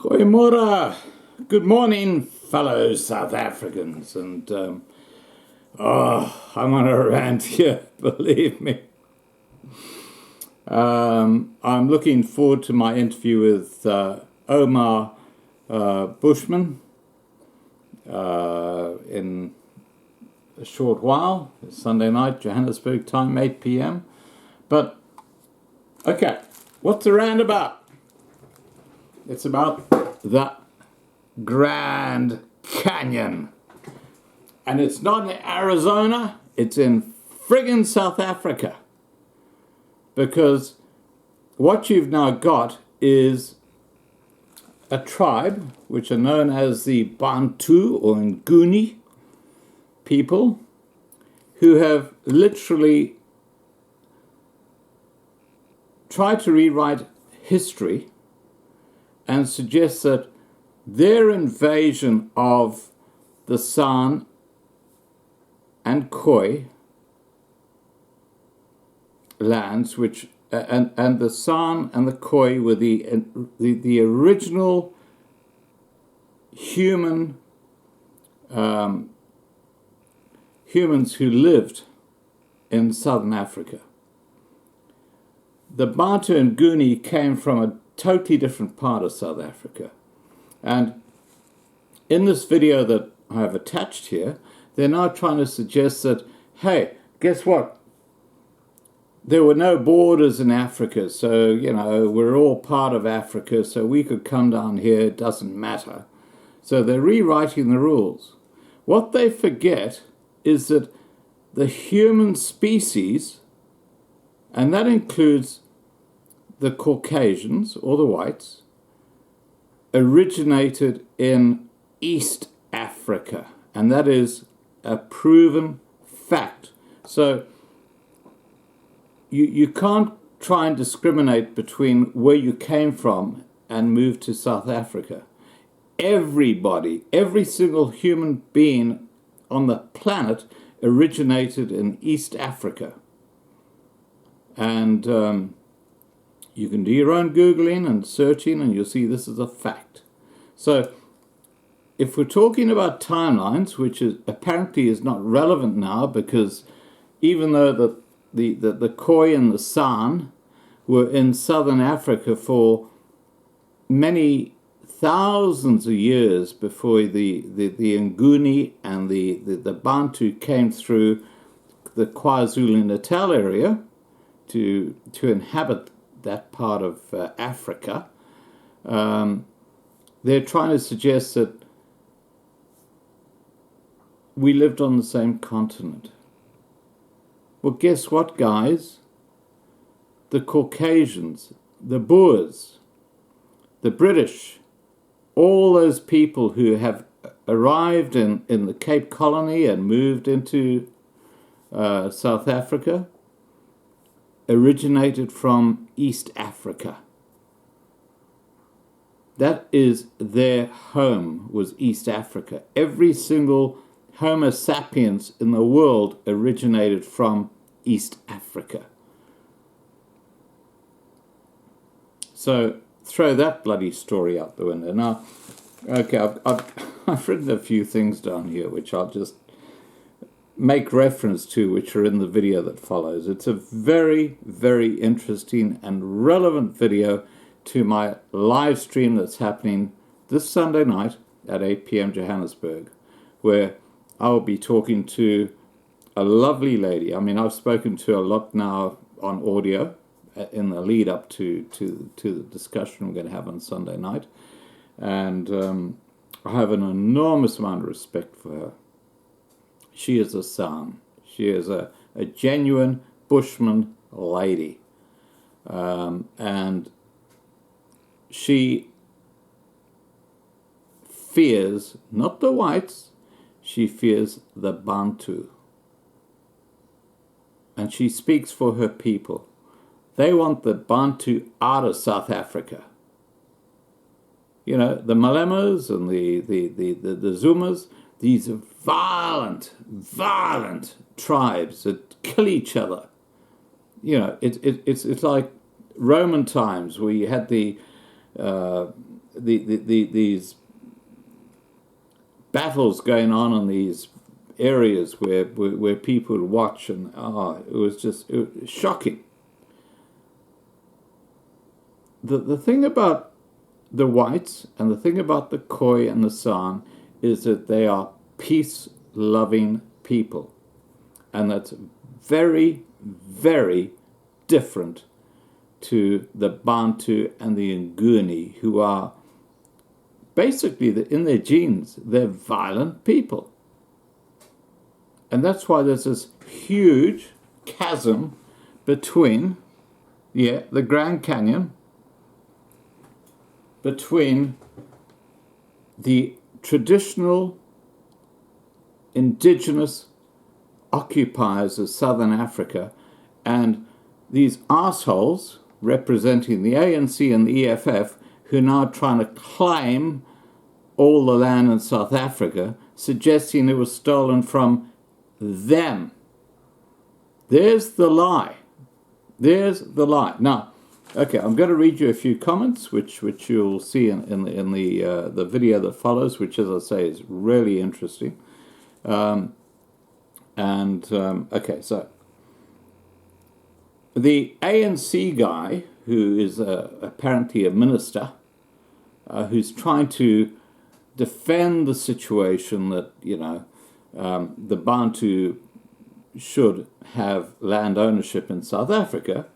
Goeiemorgen. Good morning, fellow South Africans. And, I'm on a rant here, believe me. I'm looking forward to my interview with Omar Bushman in a short while. It's Sunday night, Johannesburg time, 8 p.m. But, okay, what's the rant about? It's about the Grand Canyon. And it's not in Arizona, it's in friggin' South Africa. Because what you've now got is a tribe, which are known as the Bantu or Nguni people, who have literally tried to rewrite history and suggest that their invasion of the San and Khoi lands, which and the San and the Khoi were the original humans who lived in southern Africa. The Bantu and Nguni came from a totally different part of South Africa. And in this video that I have attached here, they're now trying to suggest that, hey, guess what? There were no borders in Africa, so, we're all part of Africa, so we could come down here, it doesn't matter. So they're rewriting the rules. What they forget is that the human species, and that includes the Caucasians, or the whites, originated in East Africa. And that is a proven fact. So you can't try and discriminate between where you came from and move to South Africa. Everybody, every single human being on the planet originated in East Africa. And you can do your own Googling and searching, and you'll see this is a fact. So if we're talking about timelines, which apparently is not relevant now, because even though the Khoi and the San were in southern Africa for many thousands of years before the Nguni and the Bantu came through the KwaZulu-Natal area to inhabit that part of Africa, they're trying to suggest that we lived on the same continent. Well, guess what, guys? The Caucasians, the Boers, the British, all those people who have arrived in the Cape Colony and moved into South Africa originated from East Africa. That is their home, was East Africa. Every single Homo sapiens in the world originated from East Africa. So throw that bloody story out the window. Now, okay, I've written a few things down here which I'll just make reference to, which are in the video that follows. It's a very, very interesting and relevant video to my live stream that's happening this Sunday night at 8 p.m. Johannesburg, where I will be talking to a lovely lady. I mean, I've spoken to a lot now on audio in the lead up to the discussion we're going to have on Sunday night. And I have an enormous amount of respect for her. She is a San. She is a genuine Bushman lady. And she fears not the whites, she fears the Bantu. And she speaks for her people. They want the Bantu out of South Africa. The Malemas and the Zumas, these violent tribes that kill each other. It's like Roman times where you had the these battles going on in these areas where people would watch, and it was shocking. The thing about the whites and the thing about the Khoi and the San is that they are peace-loving people. And that's very, very different to the Bantu and the Nguni, who are basically, in their genes, they're violent people. And that's why there's this huge chasm between, the Grand Canyon, between the traditional indigenous occupiers of southern Africa and these assholes representing the ANC and the EFF who are now trying to claim all the land in South Africa, suggesting it was stolen from them. There's the lie. There's the lie. Now, okay, I'm going to read you a few comments, which you'll see in the video that follows, which, as I say, is really interesting. Okay, so the ANC guy, who is apparently a minister, who's trying to defend the situation that, the Bantu should have land ownership in South Africa,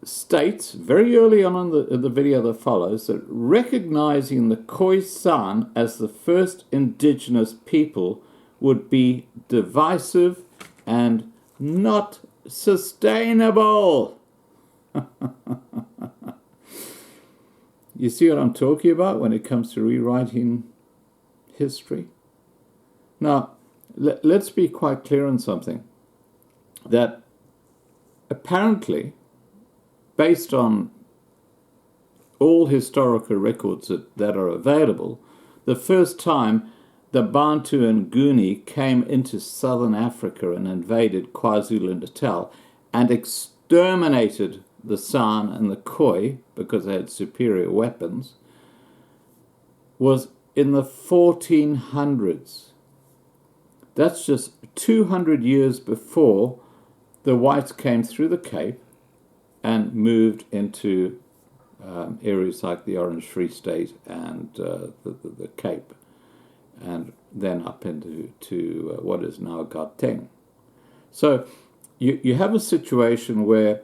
states very early on in the video that follows that recognizing the Khoisan as the first indigenous people would be divisive and not sustainable. You see what I'm talking about when it comes to rewriting history? Now, let's be quite clear on something. That apparently, based on all historical records that are available, the first time the Bantu and Nguni came into southern Africa and invaded KwaZulu-Natal and exterminated the San and the Khoi because they had superior weapons was in the 1400s. That's just 200 years before the whites came through the Cape and moved into areas like the Orange Free State and the Cape, and then up into what is now Gauteng. So you have a situation where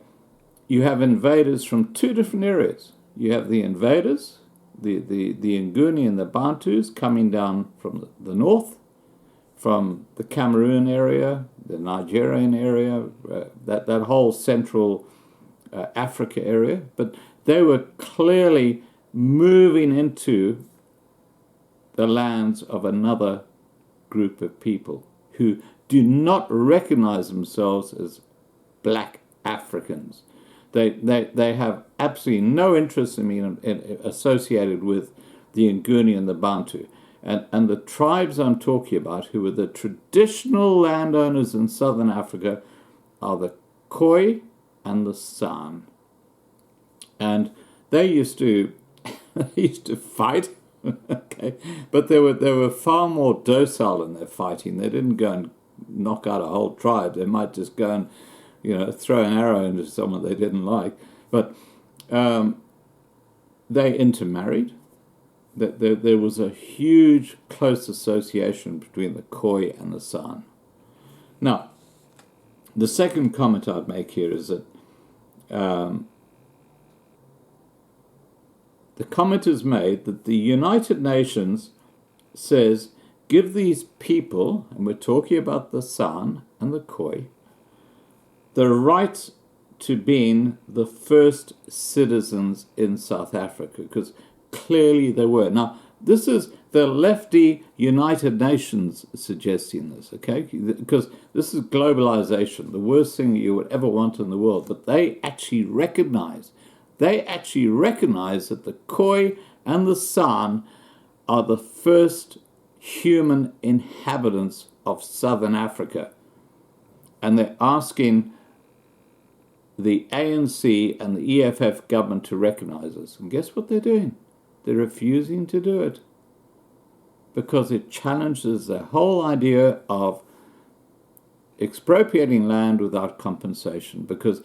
you have invaders from two different areas. You have the invaders, the Nguni and the Bantus coming down from the north, from the Cameroon area, the Nigerian area, that whole central Africa area. But they were clearly moving into the lands of another group of people who do not recognize themselves as black Africans. They have absolutely no interest in being associated with the Nguni and the Bantu. And the tribes I'm talking about, who are the traditional landowners in southern Africa, are the Khoi and the San. And they used to fight, okay, but they were far more docile in their fighting. They didn't go and knock out a whole tribe. They might just go and throw an arrow into someone they didn't like. But they intermarried. There was a huge close association between the Khoi and the San. Now, the second comment I'd make here is that the comment is made that the United Nations says give these people, and we're talking about the San and the Khoi, the right to being the first citizens in South Africa, because clearly they were. Now, this is the lefty United Nations suggesting this, okay? Because this is globalization, the worst thing you would ever want in the world. But they actually recognize that the Khoi and the San are the first human inhabitants of southern Africa. And they're asking the ANC and the EFF government to recognize us. And guess what they're doing? They're refusing to do it because it challenges the whole idea of expropriating land without compensation, because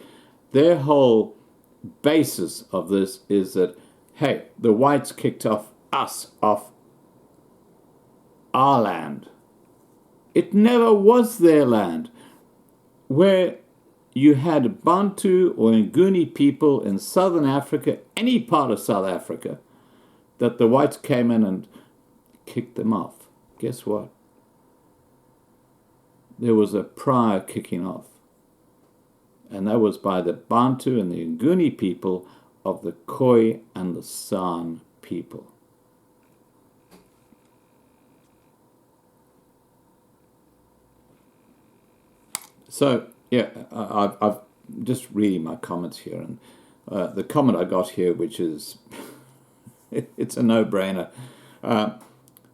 their whole basis of this is that, hey, the whites kicked us off our land. It never was their land. Where you had Bantu or Nguni people in southern Africa, any part of South Africa, that the whites came in and kicked them off. Guess what? There was a prior kicking off. And that was by the Bantu and the Nguni people of the Khoi and the San people. So, yeah, I've just reading my comments here, and the comment I got here, which is, it's a no-brainer.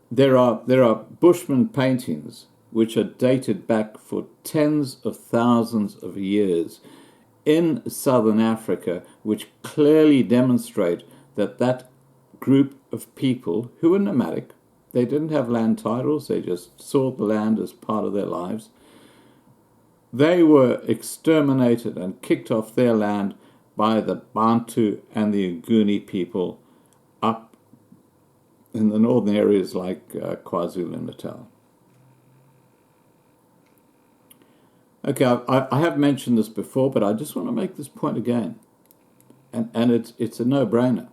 There are Bushman paintings which are dated back for tens of thousands of years in southern Africa, which clearly demonstrate that that group of people who were nomadic, they didn't have land titles, they just saw the land as part of their lives. They were exterminated and kicked off their land by the Bantu and the Nguni people up in the northern areas like KwaZulu-Natal. Okay, I have mentioned this before, but I just want to make this point again. And it's a no-brainer.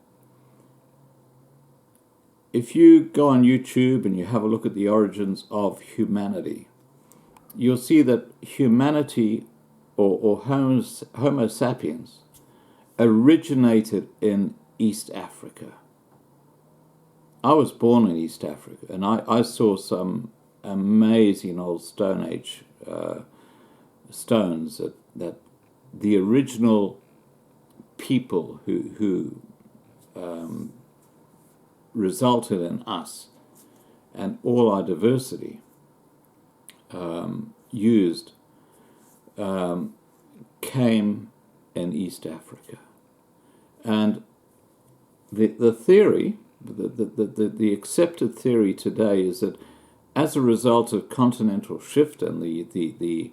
If you go on YouTube and you have a look at the origins of humanity, you'll see that humanity, or Homo sapiens, originated in East Africa. I was born in East Africa, and I saw some amazing old Stone Age stones that the original people who resulted in us and all our diversity used came in East Africa. And the theory, the accepted theory today is that as a result of continental shift and the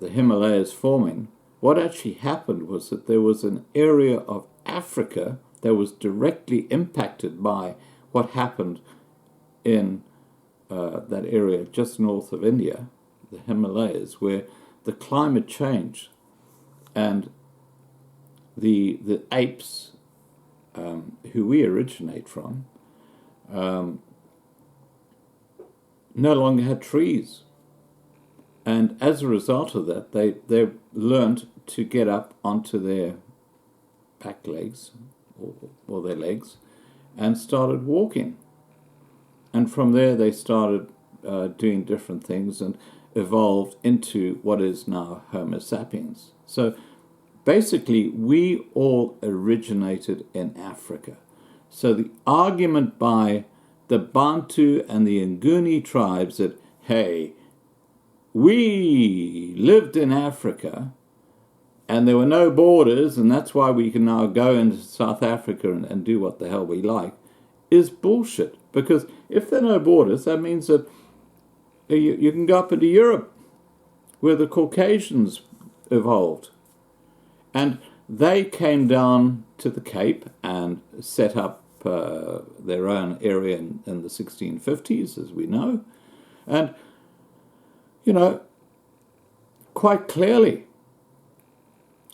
Himalayas forming, what actually happened was that there was an area of Africa that was directly impacted by what happened in that area just north of India, the Himalayas, where the climate changed and the apes, who we originate from, no longer had trees. And as a result of that, they learned to get up onto their back legs or their legs and started walking. And from there they started doing different things and evolved into what is now Homo sapiens. So basically, we all originated in Africa. So the argument by the Bantu and the Nguni tribes that, hey, we lived in Africa and there were no borders and that's why we can now go into South Africa and do what the hell we like, is bullshit. Because if there are no borders, that means that you can go up into Europe, where the Caucasians evolved. And they came down to the Cape and set up their own area in the 1650s, as we know. And, you know, quite clearly,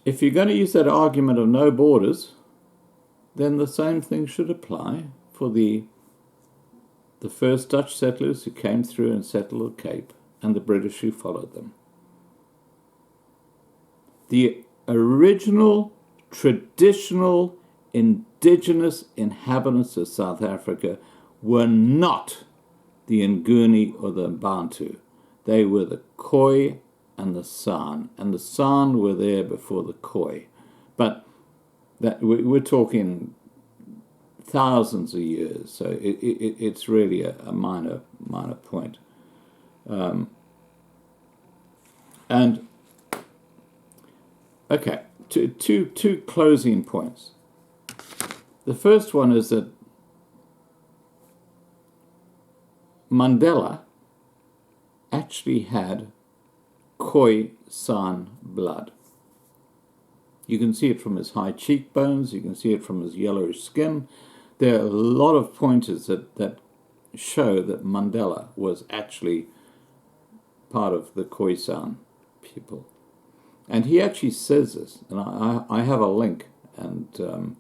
if you're going to use that argument of no borders, then the same thing should apply for the first Dutch settlers who came through and settled the Cape and the British who followed them. The original, traditional, indigenous inhabitants of South Africa were not the Nguni or the Bantu. They were the Khoi and the San. And the San were there before the Khoi. But that we're talking thousands of years, so it's really a minor point. And Okay, two closing points. The first one is that Mandela actually had Khoisan blood. You can see it from his high cheekbones, you can see it from his yellowish skin. There are a lot of pointers that show that Mandela was actually part of the Khoisan people. And he actually says this, and I have a link, and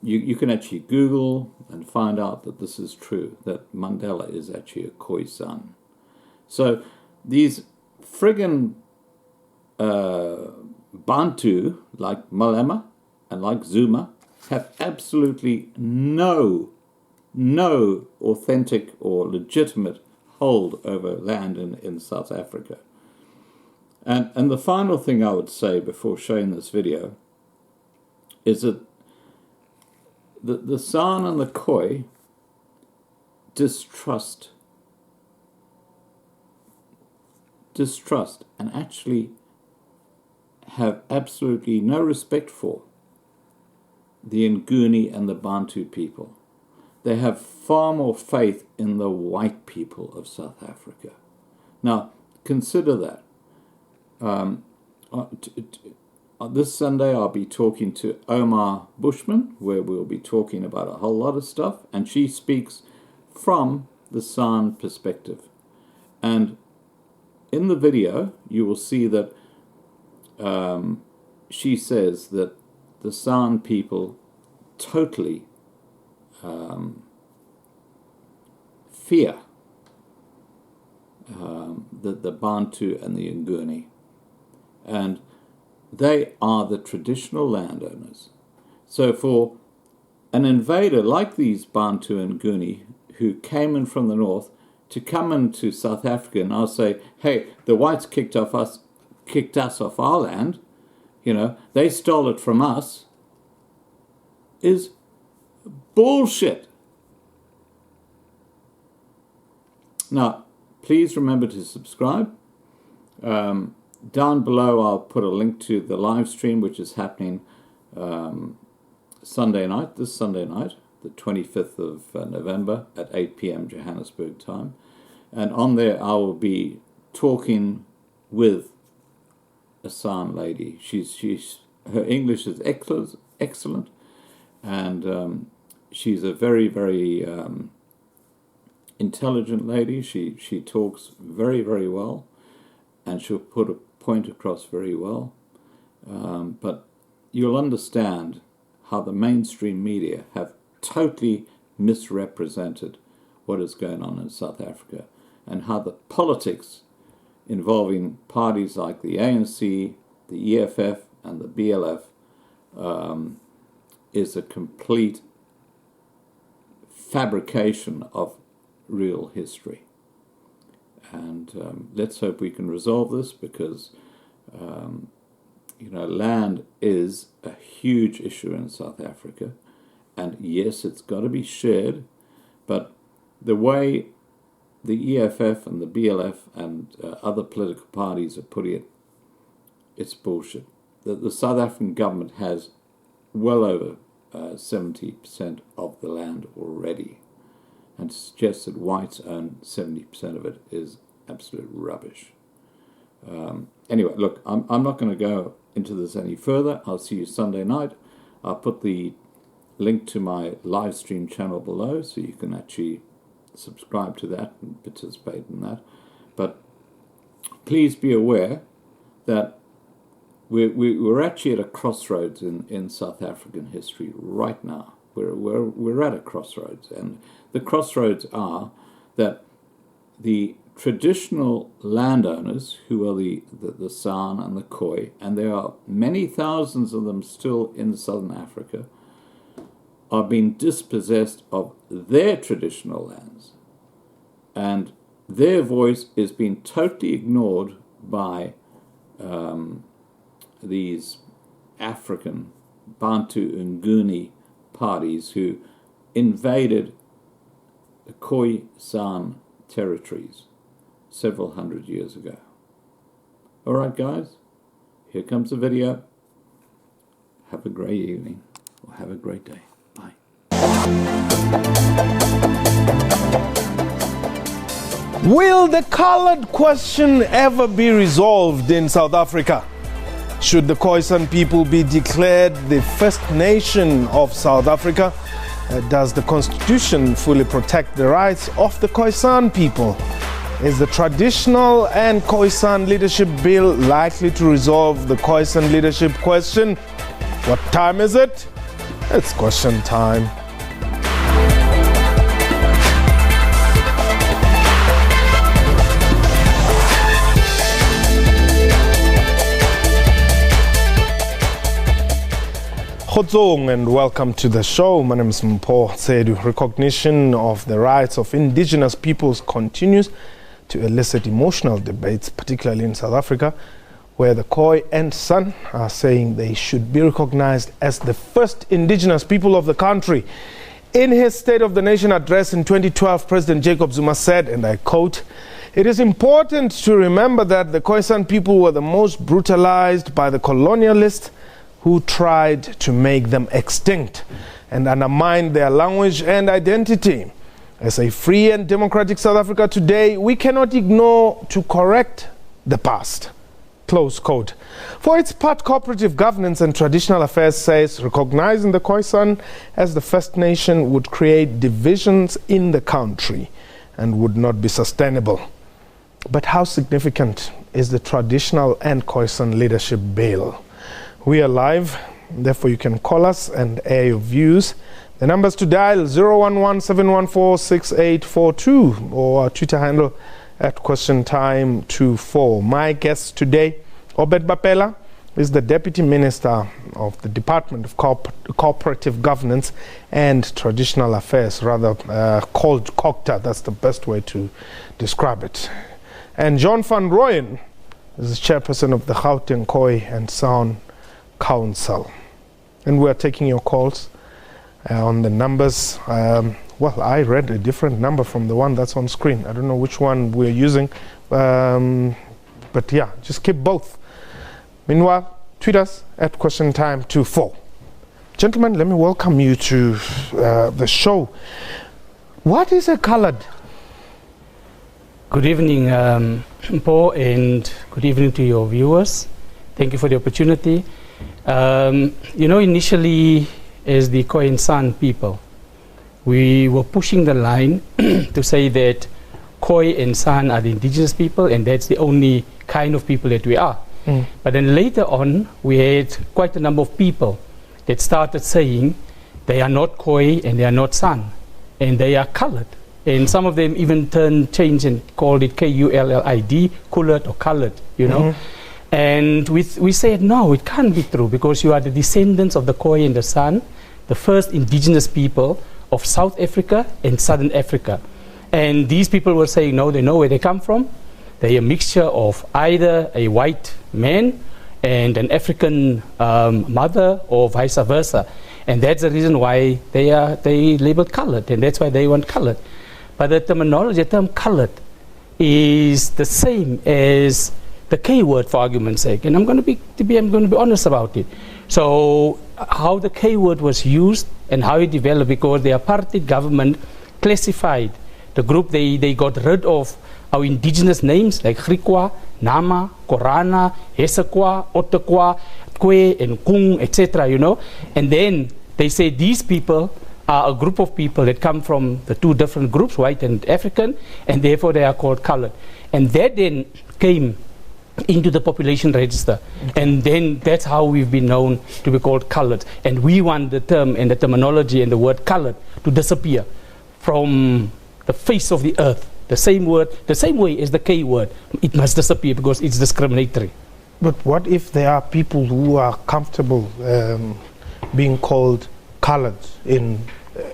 you can actually Google and find out that this is true, that Mandela is actually a Khoisan. So these friggin' Bantu, like Malema and like Zuma, have absolutely no authentic or legitimate hold over land in South Africa. And the final thing I would say before showing this video is that the San and the Khoi distrust and actually have absolutely no respect for the Nguni and the Bantu people. They have far more faith in the white people of South Africa. Now, consider that. This Sunday I'll be talking to Omar Bushman, where we'll be talking about a whole lot of stuff, and she speaks from the San perspective. And in the video, you will see that she says that the San people totally fear the Bantu and the Nguni. And they are the traditional landowners. So for an invader like these Bantu and Nguni who came in from the north to come into South Africa and I'll say, hey, the whites kicked us off our land, they stole it from us, is bullshit. Now, please remember to subscribe. Down below, I'll put a link to the live stream, which is happening this Sunday night, the 25th of November at 8 p.m. Johannesburg time. And on there, I will be talking with a San lady. Her English is excellent, and she's a very, very intelligent lady. She talks very, very well, and she'll put a point across very well. But you'll understand how the mainstream media have totally misrepresented what is going on in South Africa, and how the politics involving parties like the ANC, the EFF, and the BLF is a complete fabrication of real history. And let's hope we can resolve this, because land is a huge issue in South Africa, and yes, it's got to be shared, but the way the EFF and the BLF and other political parties are putting it, it's bullshit. The South African government has well over 70% of the land already, and to suggest that whites own 70% of it is absolute rubbish. Anyway, look, I'm not going to go into this any further. I'll see you Sunday night. I'll put the link to my live stream channel below, so you can actually subscribe to that and participate in that. But please be aware that we're actually at a crossroads in South African history right now. We're at a crossroads, and the crossroads are that the traditional landowners, who are the San and the Khoi, and there are many thousands of them still in Southern Africa, are being dispossessed of their traditional lands, and their voice is being totally ignored by these African Bantu Nguni parties who invaded the Khoisan territories several hundred years ago. All right, guys, Here comes the video. Have a great evening, or have a great day. Bye. Will the colored question ever be resolved in South Africa? Should the Khoisan people be declared the first nation of South Africa? Does the Constitution fully protect the rights of the Khoisan people? Is the traditional and Khoisan leadership bill likely to resolve the Khoisan leadership question? What time is it? It's question time. Khoisan and welcome to the show. My name is Mpho Tsedu. Recognition of the rights of indigenous peoples continues to elicit emotional debates, particularly in South Africa, where the Khoi and San are saying they should be recognized as the first indigenous people of the country. In his State of the Nation address in 2012, President Jacob Zuma said, and I quote, "It is important to remember that the Khoisan people were the most brutalized by the colonialists who tried to make them extinct and undermine their language and identity. As a free and democratic South Africa today, we cannot ignore to correct the past." Close quote. For its part, Cooperative Governance and Traditional Affairs says recognizing the Khoisan as the first nation would create divisions in the country and would not be sustainable. But how significant is the traditional and Khoisan leadership bill? We are live, therefore you can call us and air your views. The numbers to dial 011-714-6842 or our Twitter handle at QuestionTime24. My guest today, Obed Bapela, is the Deputy Minister of the Department of Cooperative Governance and Traditional Affairs, rather called COGTA, that's the best way to describe it. And John van Rooyen is the Chairperson of the Gauteng Khoi and San Council. And we are taking your calls on the numbers. Well, I read a different number from the one that's on screen. I don't know which one we're using. But yeah, just keep both. Meanwhile, tweet us at QuestionTime24. Gentlemen, let me welcome you to the show. What is a colored? Good evening, Mpho, and good evening to your viewers. Thank you for the opportunity. Initially, as the Khoi and San people, we were pushing the line to say that Khoi and San are the indigenous people, and that's the only kind of people that we are. But then later on, we had quite a number of people that started saying they are not Khoi and they are not San, and they are colored. And some of them even changed and called it K-U-L-L-I-D, colored or colored, you know. And we said, no, it can't be true, because you are the descendants of the Khoi and the San, the first indigenous people of South Africa and Southern Africa. And these people were saying, no, they know where they come from. They're a mixture of either a white man and an African mother, or vice versa. And that's the reason why they labeled colored, and that's why they want colored. But the terminology, the term colored, is the same as the K word, for argument's sake, and I'm going to be honest about it. So how the K word was used and how it developed, because the apartheid government classified the group, they got rid of our indigenous names like Griqua, Nama, Korana, Hesekwa, Otekwa, Kwe, and Kung, etc. And then they say these people are a group of people that come from the two different groups, white and African, and therefore they are called colored. And that then came into the population register, and then that's how we've been known to be called colored. And we want the term and the terminology and the word colored to disappear from the face of the earth. The same word, the same way as the K word, it must disappear because it's discriminatory. But what if there are people who are comfortable being called colored in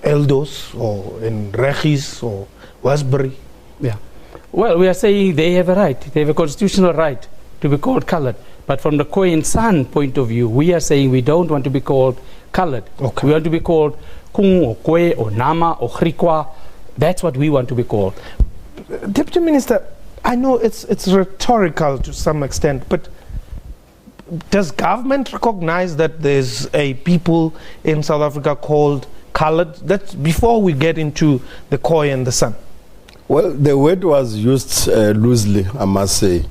Eldos or in Regis or Westbury? Yeah. Well, we are saying they have a right. They have a constitutional right to be called colored. But from the Khoi and San point of view, we are saying we don't want to be called colored. Okay. We want to be called Kung or Kwe or Nama or Griqua. That's what we want to be called. Deputy Minister, I know it's rhetorical to some extent, but does government recognize that there's a people in South Africa called colored? That's before we get into the Khoi and the San. Well, the word was used loosely, I must say,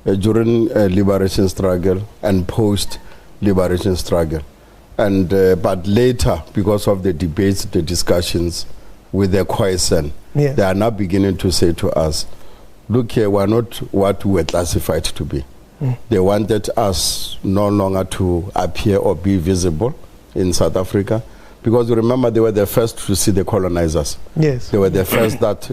during liberation struggle and post-liberation struggle. And but later, because of the debates, the discussions with the Khoisan, Yeah. they are now beginning to say to us, look here, we're not what we were classified to be. They wanted us no longer to appear or be visible in South Africa, because remember, they were the first to see the colonizers. Yes. They were the first that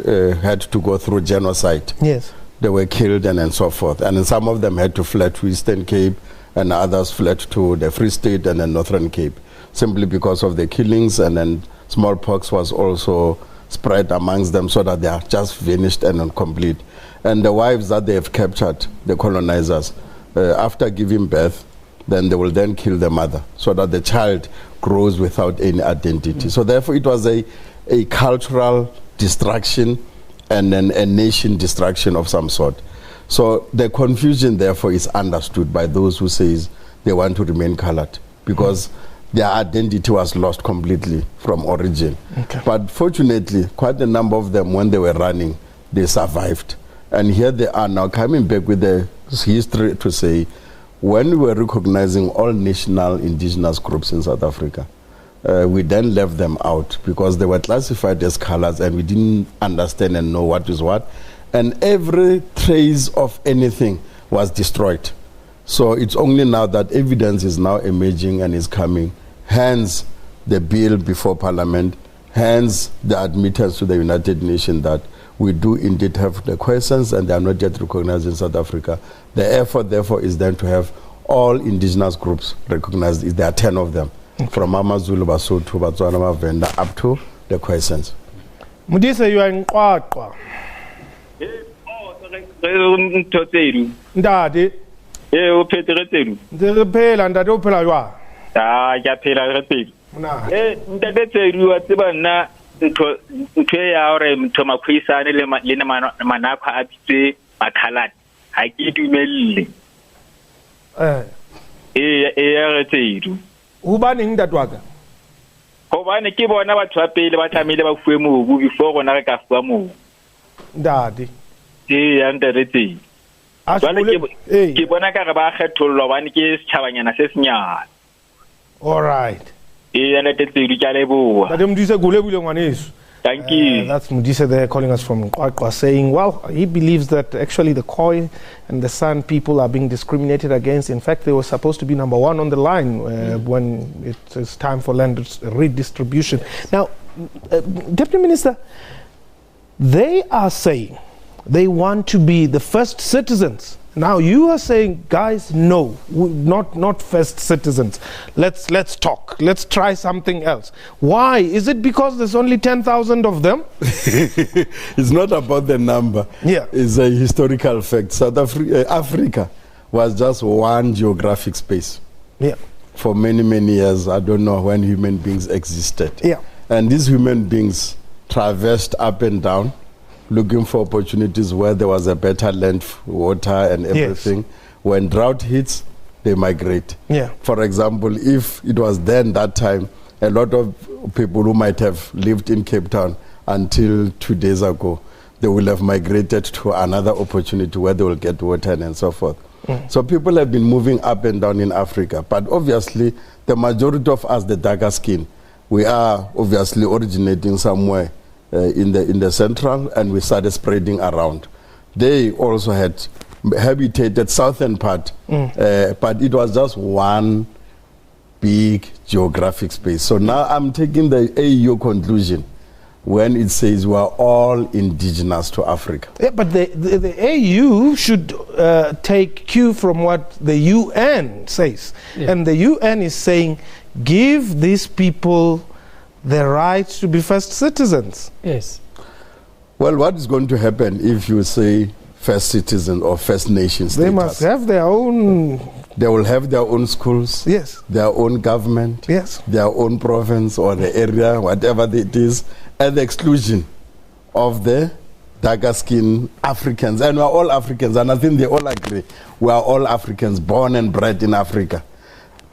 had to go through genocide. Yes. They were killed and so forth. And some of them had to flee to Eastern Cape, and others fled to the Free State and then Northern Cape, simply because of the killings, and then smallpox was also spread amongst them, so that they are just vanished and incomplete. And the wives that they have captured, the colonizers, after giving birth, then they will then kill the mother, so that the child grows without any identity. So therefore it was a cultural destruction and then a nation destruction of some sort. So the confusion therefore is understood by those who says they want to remain colored, because their identity was lost completely from origin. Okay. But fortunately, quite a number of them, when they were running, they survived. And here they are now coming back with the history to say, when we were recognizing all national indigenous groups in South Africa, we then left them out because they were classified as colors and we didn't understand and know what is what. And every trace of anything was destroyed. So it's only now that evidence is now emerging and is coming. Hence the bill before Parliament, hence the admittance to the United Nations that we do indeed have the Khoisans and they are not yet recognized in South Africa. The effort, therefore, is then to have all indigenous groups recognized. There are 10 of them, from Amazulu, Basotho, Batswana, Mavenda, up to the Khoisans. Mudisa, you are in Kwakwa. Ndadi. O phetse Ndere phela ndadi o phela jwa. ke a phela re teng Na. ntate Tsedu wa tseba nna ntho ya hore motho Khoisan le manakho a bitse makhalati ha ke dumelle re Tsedu O ba neng ndadi wa ka? hobane ke bona batho ba pele ba tlamehile ba fuwe mobu before rona re ka fuwa mobu. Ndadi. Ya ntate Tsedu ke bona ka re ba kgethollo hobane ke setjhabanyana se senyane. All right. Ntate Tsedu ke a leboha. Ndadi Mudisa gule bule ngwaneso. Thank you. That's Mudisa there calling us from Kwakwa, saying, well, he believes that actually the Khoi and the San people are being discriminated against. In fact, they were supposed to be number one on the line when it is time for land redistribution. Now, Deputy Minister, they are saying they want to be the first citizens. Now you are saying, guys, no, not first citizens. Let's talk. Let's try something else. Why? Is it because there's only 10,000 of them? It's not about the number. Yeah. It's a historical fact. South Africa was just one geographic space. Yeah. For many, many years. I don't know when human beings existed. Yeah. And these human beings traversed up and down, looking for opportunities where there was a better land, water and everything. Yes. When drought hits, they migrate. Yeah. For example, if it was then that time, a lot of people who might have lived in Cape Town until 2 days ago, they will have migrated to another opportunity where they will get water and so forth. So people have been moving up and down in Africa. But obviously, the majority of us, the darker skin, we are obviously originating somewhere in the central, and we started spreading around. They also had habitated southern part, but it was just one big geographic space. So now I'm taking the AU conclusion when it says we are all indigenous to Africa. Yeah, but the AU should take cue from what the UN says. Yeah. And the UN is saying, give these people the right to be first citizens. Yes. Well, what is going to happen if you say first citizen or first nation status? They must have their own... They will have their own schools, yes, their own government, yes, their own province or the area, whatever it is, at the exclusion of the darker skin Africans, and we're all Africans, and I think they all agree we are all Africans, born and bred in Africa.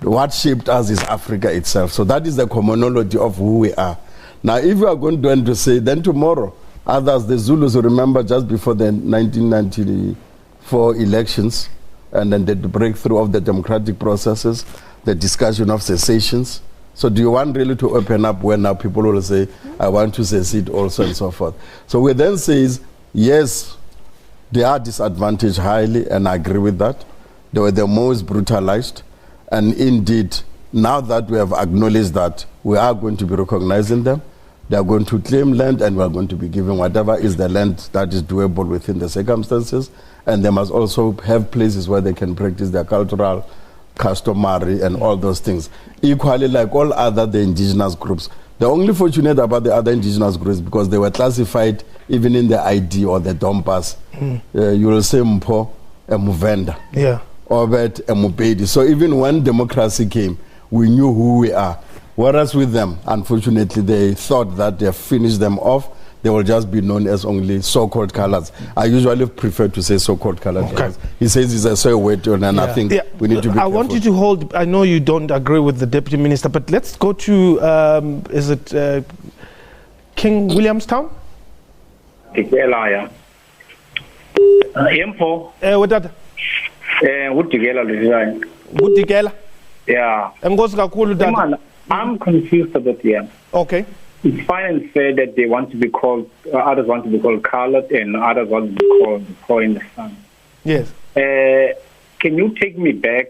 What shaped us is Africa itself. So that is the commonology of who we are. Now, if you are going to say, then tomorrow, others, the Zulus, remember just before the 1994 elections, and then the breakthrough of the democratic processes, the discussion of cessations. So do you want really to open up where now people will say, I want to secede also and so forth? So we then says, yes, they are disadvantaged highly, and I agree with that. They were the most brutalized. And indeed, now that we have acknowledged that we are going to be recognizing them, they are going to claim land, and we are going to be giving whatever is the land that is doable within the circumstances. And they must also have places where they can practice their cultural, customary, and all those things. Equally, like all the indigenous groups. The only fortunate about the other indigenous groups, because they were classified even in the ID or the Dompas. You will say Mpo and Muvenda. Yeah. Obed and Mupedi. So even when democracy came, we knew who we are. Whereas with them, unfortunately, they thought that they have finished them off. They will just be known as only so-called colors. I usually prefer to say so-called colors. Okay. He says it's a so word, and I think we need to be careful. I want you to hold, I know you don't agree with the Deputy Minister, but let's go to, is it King Williamstown? Tikelaya. Info. What that? Would yeah. I'm confused about them. Okay. It's fine and fair that they want to be called, others want to be called colored, and others want to be called Khoisan. Yes. Can you take me back?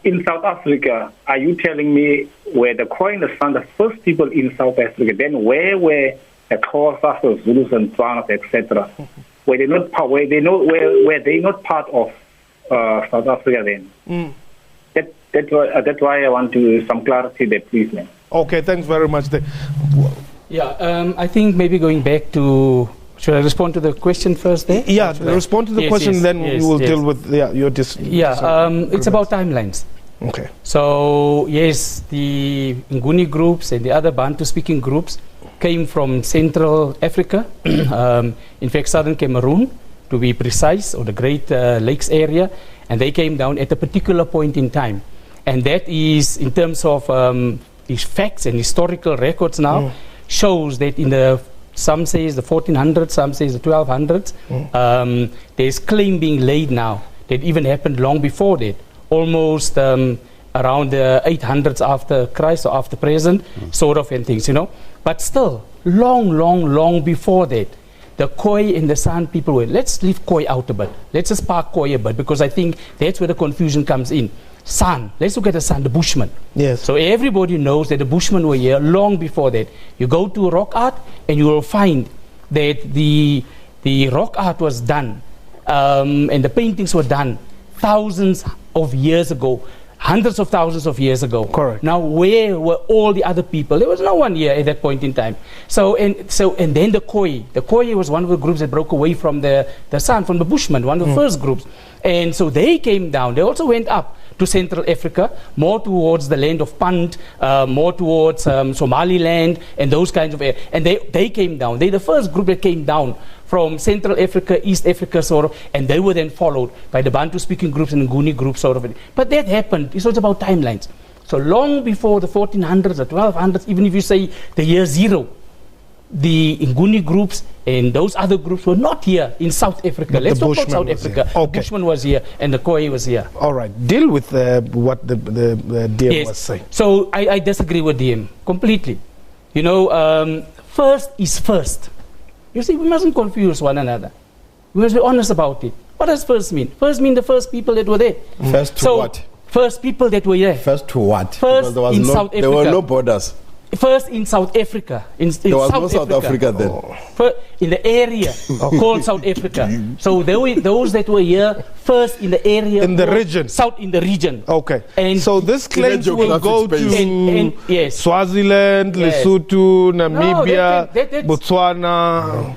In South Africa, are you telling me where the Khoisan, the first people in South Africa, then where were the Khoisan, Zulus, and Tswanas, etc.? Were they not part of South Africa then? That's why I want some clarity there, please, man. Okay, thanks very much. Yeah, I think maybe going back to, should I respond to the question first there? Yeah, respond to the question, then we will deal with your it's about timelines. Okay. So, yes, the Nguni groups and the other Bantu-speaking groups came from Central Africa, in fact, southern Cameroon, to be precise, or the Great Lakes area, and they came down at a particular point in time. And that is, in terms of these facts and historical records now, shows that in the, some says the 1400s, some says the 1200s, there's claim being laid now that even happened long before that, almost around the 800s after Christ or after present, sort of, and things, you know. But still, long before that, the Khoi and the San people were, let's leave Khoi out a bit. Let's just park Khoi a bit, because I think that's where the confusion comes in. San, let's look at the San, the Bushmen. Yes. So everybody knows that the Bushmen were here long before that. You go to rock art and you will find that the rock art was done and the paintings were done thousands of years ago, hundreds of thousands of years ago. Correct. Now, where were all the other people? There was no one here at that point in time. And then the Khoi. The Khoi was one of the groups that broke away from the San, from the Bushmen, one of the first groups. And so they came down. They also went up to Central Africa, more towards the land of Punt, more towards Somaliland and those kinds of areas. And they came down. They're the first group that came down from Central Africa, East Africa, sort of, and they were then followed by the Bantu-speaking groups and the Nguni groups, sort of. But that happened. So it's about timelines. So long before the 1400s, the 1200s, even if you say the year zero, the Nguni groups and those other groups were not here in South Africa. But let's talk about South Africa. Okay. The Bushman was here and the Khoi was here. All right. Deal with what the DM was saying. So I disagree with DM completely. You know, first is first. You see, we mustn't confuse one another. We must be honest about it. What does first mean? First mean the first people that were there. First to what? First people that were there. First to what? First in South Africa. There were no borders. First in South Africa. There was no South Africa then. In the area called South Africa. So there were those that were here first in the area. In the region. South in the region. Okay. And so this claims will go to yes. Swaziland, Lesotho, Namibia, Botswana.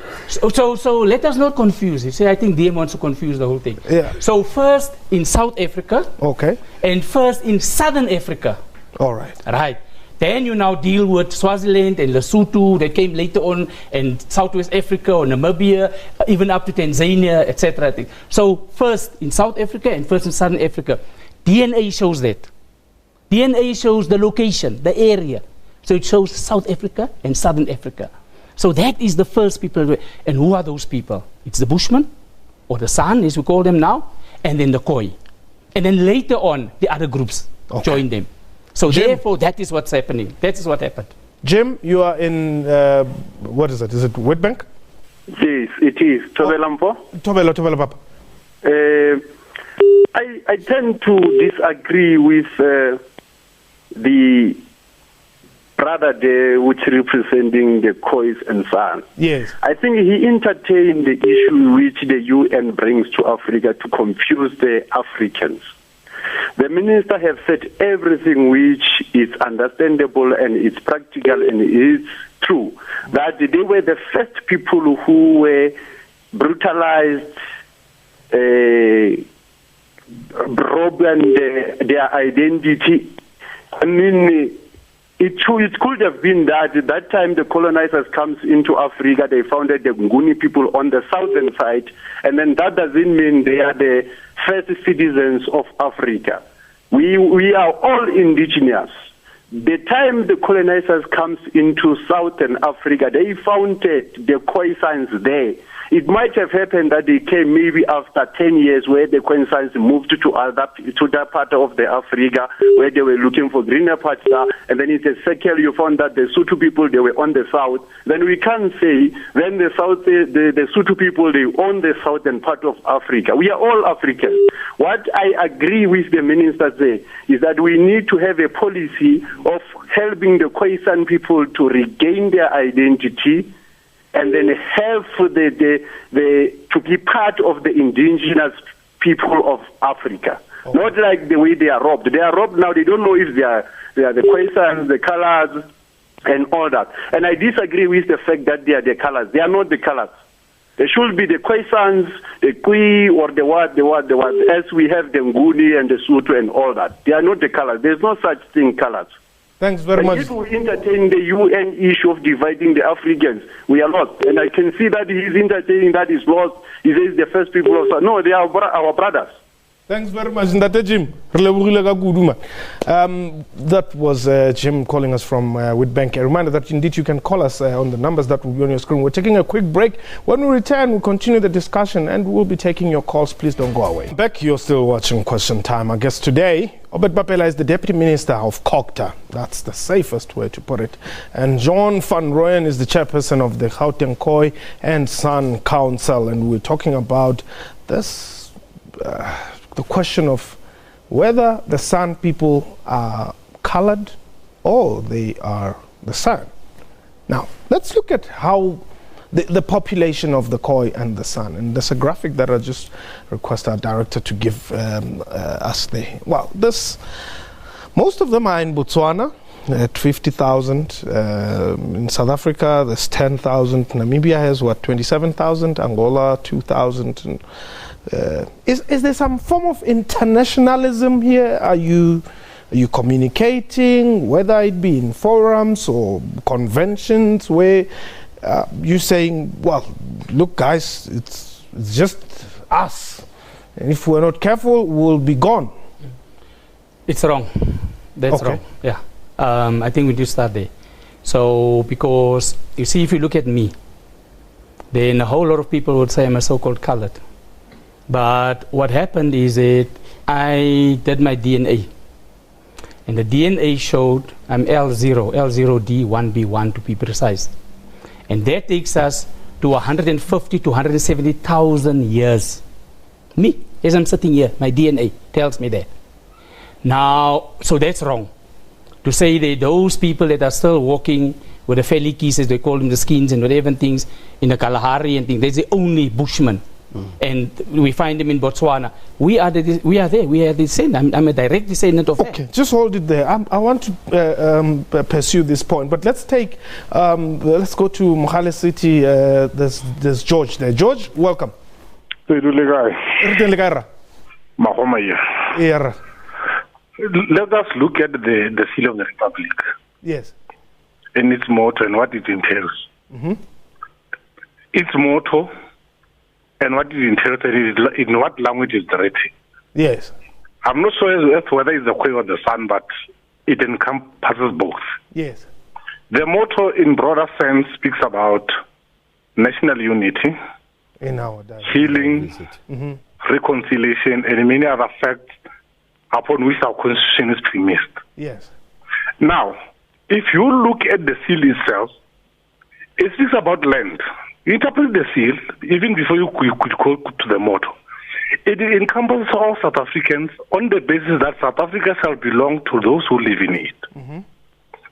So let us not confuse it. See, I think DM wants to confuse the whole thing. Yeah. So first in South Africa. Okay. And first in Southern Africa. All right. Right. Then you now deal with Swaziland and Lesotho that came later on, and Southwest Africa or Namibia, even up to Tanzania, etc. So first in South Africa and first in Southern Africa, DNA shows that. DNA shows the location, the area. So it shows South Africa and Southern Africa. So that is the first people. And who are those people? It's the Bushmen, or the San, as we call them now, and then the Khoi. And then later on, the other groups join them. So Jim, therefore, that is what's happening. That is what happened. Jim, you are in, what is it? Is it Witbank? Yes, it is. Tobelampo. Tobela Papa. I tend to disagree with the brother there, which representing the Khois and San. Yes. I think he entertained the issue which the UN brings to Africa to confuse the Africans. The minister have said everything which is understandable and it's practical and it's true. That they were the first people who were brutalized, broken their identity. I mean, it could have been that at that time the colonizers comes into Africa, they founded the Nguni people on the southern side, and then that doesn't mean they are the first citizens of Africa. We are all indigenous. The time the colonizers comes into southern Africa, they founded the Khoisans there. It might have happened that they came maybe after 10 years where the Khoisans moved to that part of the Africa where they were looking for greener pastures, and then in the circle you found that the Sotho people, they were on the south. Then we can't say then the Sotho people, they own the southern part of Africa. We are all Africans. What I agree with the minister say is that we need to have a policy of helping the Khoisan people to regain their identity and then help to be part of the indigenous people of Africa. Okay. Not like the way they are robbed. They are robbed now. They don't know if they are the Khoisans, the colors, and all that. And I disagree with the fact that they are the colors. They are not the colors. They should be the Khoisans, the Kui, or the what, as we have the Nguni and the Sotho and all that. They are not the colors. There's no such thing, colors. Thanks very much. If we entertain the UN issue of dividing the Africans, we are lost. And I can see that he's entertaining that is lost. He says the first people of... No, they are our brothers. Thanks very much, Ndate Jim. That was Jim calling us from Witbank. A reminder that indeed you can call us on the numbers that will be on your screen. We're taking a quick break. When we return, we'll continue the discussion and we'll be taking your calls. Please don't go away. Back, you're still watching Question Time. Our guest today, Obed Bapela, is the Deputy Minister of Kokta. That's the safest way to put it. And John van Rooyen is the chairperson of the Gauteng Khoi and San Council. And we're talking about this... the question of whether the San people are colored or they are the San. Now, let's look at how the population of the Khoi and the San. And there's a graphic that I just request our director to give us there. Well, most of them are in Botswana at 50,000. In South Africa, there's 10,000. Namibia has, 27,000. Angola, 2,000. Is there some form of internationalism here? Are you communicating, whether it be in forums or conventions, where you're saying, well, look, guys, it's just us, and if we're not careful, we'll be gone? It's wrong. That's wrong. Yeah. I think we do start there. So, because you see, if you look at me, then a whole lot of people would say I'm a so-called colored. But what happened is that I did my DNA. And the DNA showed I'm L0D1B1 to be precise. And that takes us to 150 to 170,000 years. Me, as I'm sitting here, my DNA tells me that. Now, so that's wrong. To say that those people that are still walking with the felikis, as they call them, the skins and whatever things, in the Kalahari and things, that's the only Bushmen. And we find them in Botswana. We are there. We are descendant. I'm a direct descendant of Okay, just hold it there. I want to pursue this point, but let's take. Let's go to Mohale City. There's George there. George, welcome. Let us look at the seal of the Republic. Yes. and its motto and what it entails. Its motto and what it entails and in what language it's written. Yes. I'm not sure as whether it's the Khoi or the San, but it encompasses both. Yes. The motto in broader sense speaks about national unity, In our dialogue. healing, reconciliation, and many other facts upon which our constitution is premised. Yes. Now, if you look at the seal itself, it speaks about land. You interpret the seal, even before you could go to the motto. It encompasses all South Africans on the basis that South Africa shall belong to those who live in it.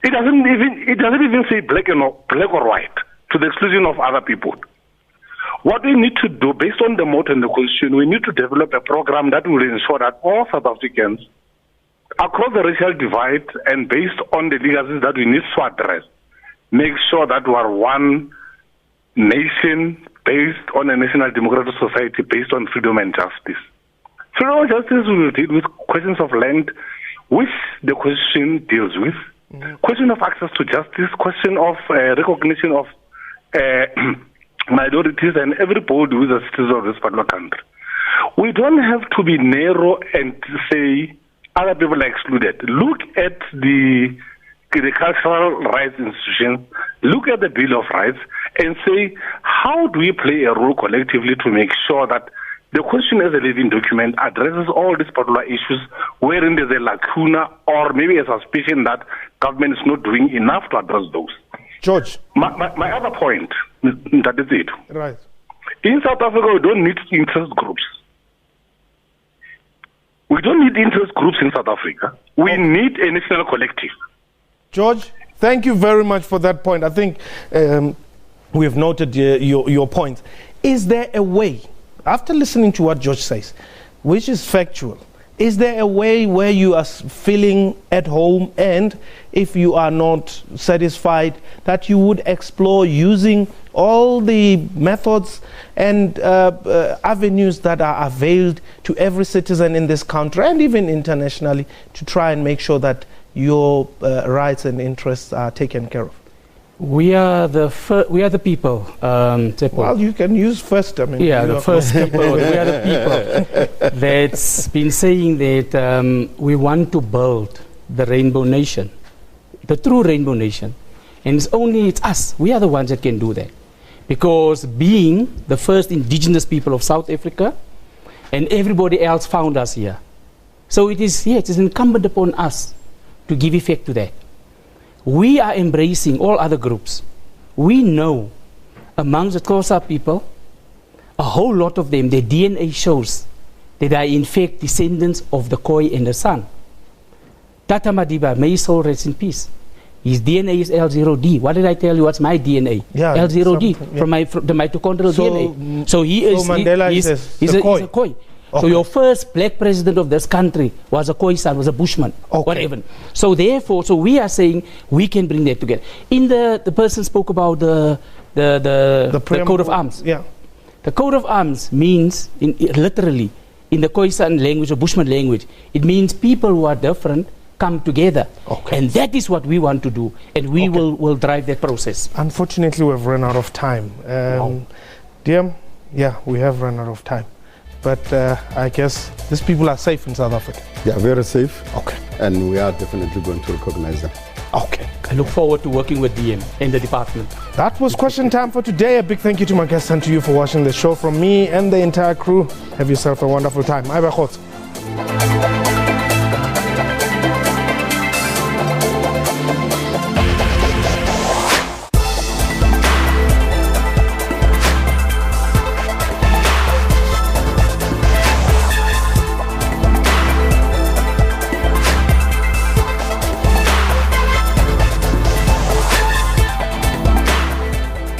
It doesn't even say black or white, to the exclusion of other people. What we need to do, based on the motto and the constitution, we need to develop a program that will ensure that all South Africans, across the racial divide and based on the legacies that we need to address, make sure that we are one nation based on a national democratic society based on freedom and justice. Freedom and justice will deal with questions of land, which the Constitution deals with, question of access to justice, question of recognition of minorities and everybody who is a citizen of this particular country. We don't have to be narrow and say other people are excluded. Look at the cultural rights institutions, look at the Bill of Rights, and say, how do we play a role collectively to make sure that the Constitution as a living document addresses all these particular issues wherein there's a lacuna or maybe a suspicion that government is not doing enough to address those. George. My other point, that is it. Right. In South Africa, we don't need interest groups. We don't need interest groups in South Africa. We need a national collective. George, thank you very much for that point. I think we've noted your point. Is there a way, after listening to what George says, which is factual, is there a way where you are feeling at home, and if you are not satisfied, that you would explore using all the methods and avenues that are availed to every citizen in this country and even internationally to try and make sure that your rights and interests are taken care of? We are the people. Well, you can use first. I mean, yeah, the first people. We are the people that's been saying that we want to build the rainbow nation, the true rainbow nation, and it's us. We are the ones that can do that, because being the first indigenous people of South Africa, and everybody else found us here, so it is incumbent upon us to give effect to that. We are embracing all other groups. We know amongst the Khoisan people, a whole lot of them, their DNA shows that they are in fact descendants of the Khoi and the San. Tata Madiba, may his soul rest in peace. His DNA is L0D. What did I tell you? What's my DNA? Yeah, L0D, from the mitochondrial DNA. So Mandela he's a Khoi. Okay. So your first black president of this country was a Khoisan, was a Bushman, whatever. So therefore, we are saying we can bring that together. In the person spoke about the coat of arms. Yeah. The coat of arms means, literally, in the Khoisan language or Bushman language, it means people who are different come together. Okay. And that is what we want to do, and we will drive that process. Unfortunately, we've run out of time. Dear, yeah, we have run out of time. But I guess these people are safe in South Africa. They are very safe. Okay. And we are definitely going to recognize them. Okay. I look forward to working with DM and the department. That was question time for today. A big thank you to my guests and to you for watching the show. From me and the entire crew, have yourself a wonderful time. Khotso.